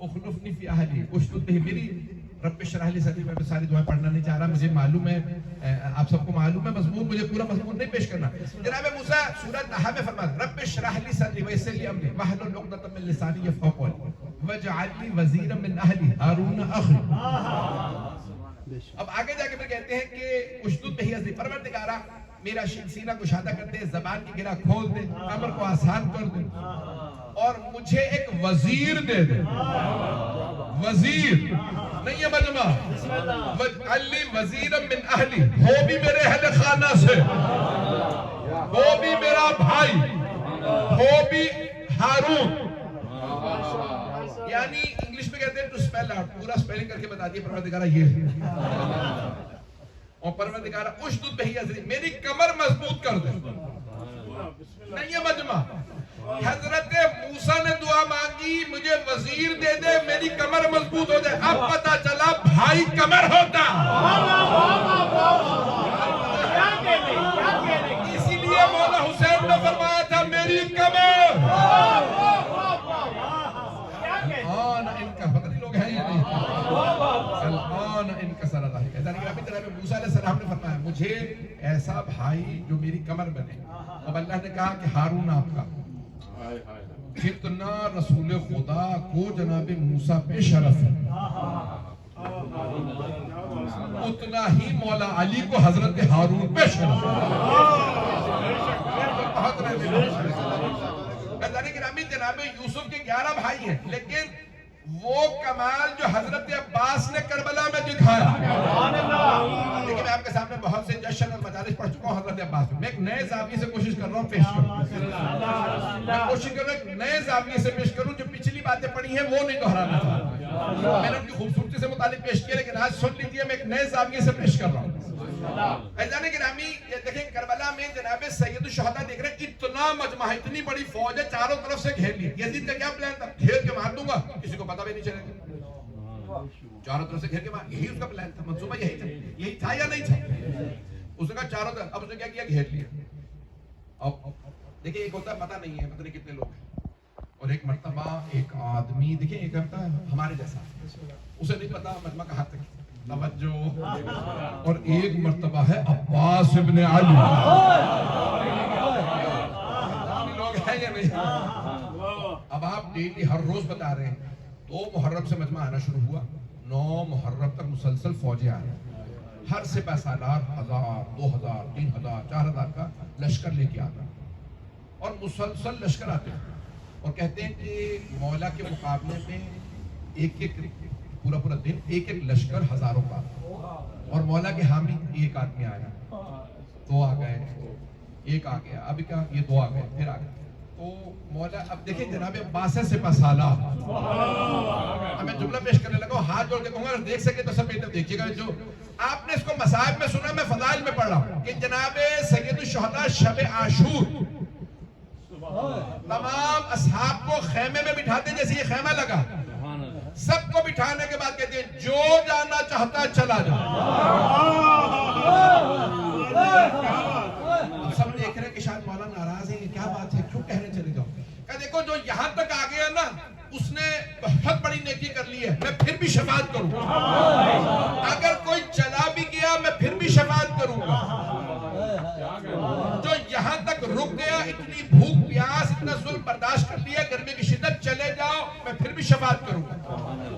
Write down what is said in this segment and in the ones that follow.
उखलुफनी फी Ahli उशदुद बिही मेरी रब इशरह ली सदरी। मैं सारी दुआएं पढ़ना नहीं चाह रहा, मुझे मालूम है, आप सबको मालूम है मजमून, मुझे पूरा मजमून नहीं पेश करना। जनाब मूसा सूरह तहा में फरमाते रब इशरह ली सदरी वयस्सिर ली अमरी वहलुल उक़दतम मिन लिसानी यफ़क़हू क़ौली वजअल ली वज़ीरन मिन अहली हारून अख़ी। अब आगे जाके फिर कहते हैं कि उशदुद बिही अज़री, परवरदिगारा मेरा सीना कुशादा कर दे, ज़बान की गिरा खोल दे, अमर को आसान कर दे और मुझे एक वजीर दे दे। वजीर नहीं है मजमा, वजअली वज़ीरन मिन अहली, हो भी मेरे अहले खाना से, हो भी मेरा भाई, हो भी हारून। यानी इंग्लिश में कहते हैं टू स्पेल आउट, पूरा स्पेलिंग करके बता दिए परवरदिगारा ये है। और परवरदिगारा उशदुद बिही अज़री, मेरी कमर मजबूत कर दे। नहीं है मजमा, हजरत मूसा ने दुआ मांगी मुझे वजीर दे दे, मेरी कमर मजबूत हो जाए। अब पता चला भाई कमर होता, इसीलिए मौला हुसैन ने फरमाया था मेरी कमर। इनका पता नहीं लोग हैं या नहीं, इनका सर मूसा अलैहिस्सलाम ने फरमाया मुझे ऐसा भाई जो मेरी कमर बने। अब अल्लाह ने कहा कि हारून आपका। कितना रसूल खुदा को जनाब मूसा पे शरफ है, उतना ही मौला अली को हजरत हारून पे शरफ है। जनाब यूसुफ के 11 भाई हैं, लेकिन वो कमाल जो हजरत अब्बास ने करबला में दिखाया। देखिए मैं आपके सामने बहुत से जश्न और मजालिस पढ़ चुका हूँ हजरत अब्बास में। मैं एक नए ज़ाविये से कोशिश कर रहा हूँ पेश करूँ, मैं कोशिश कर रहा हूँ एक नए ज़ाविये से पेश करूँ, जो पिछली बातें पढ़ी हैं वो नहीं दोहराना था। मैंने उनकी खूबसूरती से मुतालिक पेश किया, लेकिन आज सुन लीजिए मैं एक नए ज़ाविये से पेश कर रहा हूँ। अज़ान गिरामी ये देखें करबला में जनाब सैयद शुहदा देख रहे हैं, इतना मजमा है, इतनी बड़ी फौज है, चारों तरफ से घेर ली। यजीद का क्या प्लान था? घेर के मार दूंगा, किसी को पता भी नहीं चलेगा। चारों तरफ से घेर के मार, यही उसका प्लान था, मंसूबा यही था या नहीं था? उसने कहा चारों तरफ, अब उसने क्या किया? घेर लिया। अब देखिए एक होता है पता नहीं है, पता नहीं कितने लोग हैं, और एक मर्तबा एक आदमी देखिए एक होता है हमारे जैसा, उसे नहीं पता मजमा कहाँ तक, तवज्जो। और एक मर्तबा है अब्बास इब्न अली, लोग हैं या नहीं? अब आप डेली हर रोज बता रहे हैं, 2 मुहर्रम से मजमा आना शुरू हुआ, 9 मुहर्रम तक मुसलसल फौजें आ रही, हर सिपह सालार 1000, 2000, 3000, 4000 का लश्कर लेके आता, और मुसलसल लश्कर आते हैं और कहते हैं कि मौला के मुकाबले में एक पूरा दिन एक लश्कर हजारों का, और मौला के हामी एक आदमी आया, 2 आ गए, एक आ गया, अभी क्या ये 2 आ गए, फिर आ गए। तो मौला अब देखिए जनाब अब्बास से पसाला, मैं जुमला पेश करने लगा, हाथ जोड़ के कहूंगा देख सके तो सब बेहतर देखिएगा। जो आपने इसको मसाइब में सुना, मैं फदाइल में पढ़ रहा हूँ कि जनाब सैयद शुहदा शब आशूर तमाम असहाब को खेमे में बिठाते, जैसे ये खेमा लगा, सबको बिठाने के बाद कहते हैं जो जाना चाहता चला जा। सब देख रहे कि शायद मौला नाराज है, क्या बात है, क्यों कहने चले जाओ? क्या देखो जो यहां तक आ गया ना, उसने बहुत बड़ी नेकी कर ली है, मैं फिर भी शफाअत करूंगा। अगर कोई चला भी गया मैं फिर भी शफाअत करूंगा। जो यहां तक रुक गया, इतनी भूख प्यास इतना जुल्म बर्दाश्त कर लिया, गर्मी की शिद्दत, चले जाओ मैं फिर भी शफाअत करूंगा।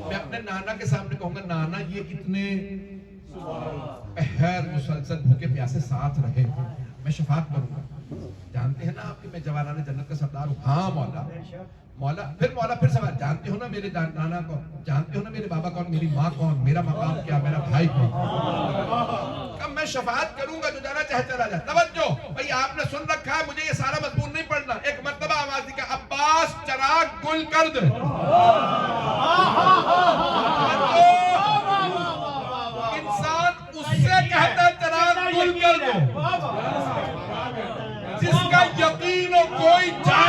मैं अपने नाना के सामने कहूंगा नाना ये कितने पहर मुसलसल भूखे प्यासे साथ रहे, मैं शफाअत करूंगा। जानते हैं ना आपके मैं जवानाने जन्नत का सरदार हूँ। हाँ मौला, मौला फिर सवाल, जानते हो ना मेरे नाना कौन, जानते हो ना मेरे बाबा कौन, मेरी माँ कौन, मेरा मकाम क्या, मेरा भाई कौन? कब मैं शफाअत करूंगा, जो जाना चाहे चला जाए। तवज्जो भाई, आपने सुन रखा है, मुझे ये सारा मजमून नहीं पढ़ना। एक मर्तबा आवाज दी, अब्बास चराग गुल कर दे। इंसान उससे कहता चराग गुल कर दो जिसका यकीन हो कोई जान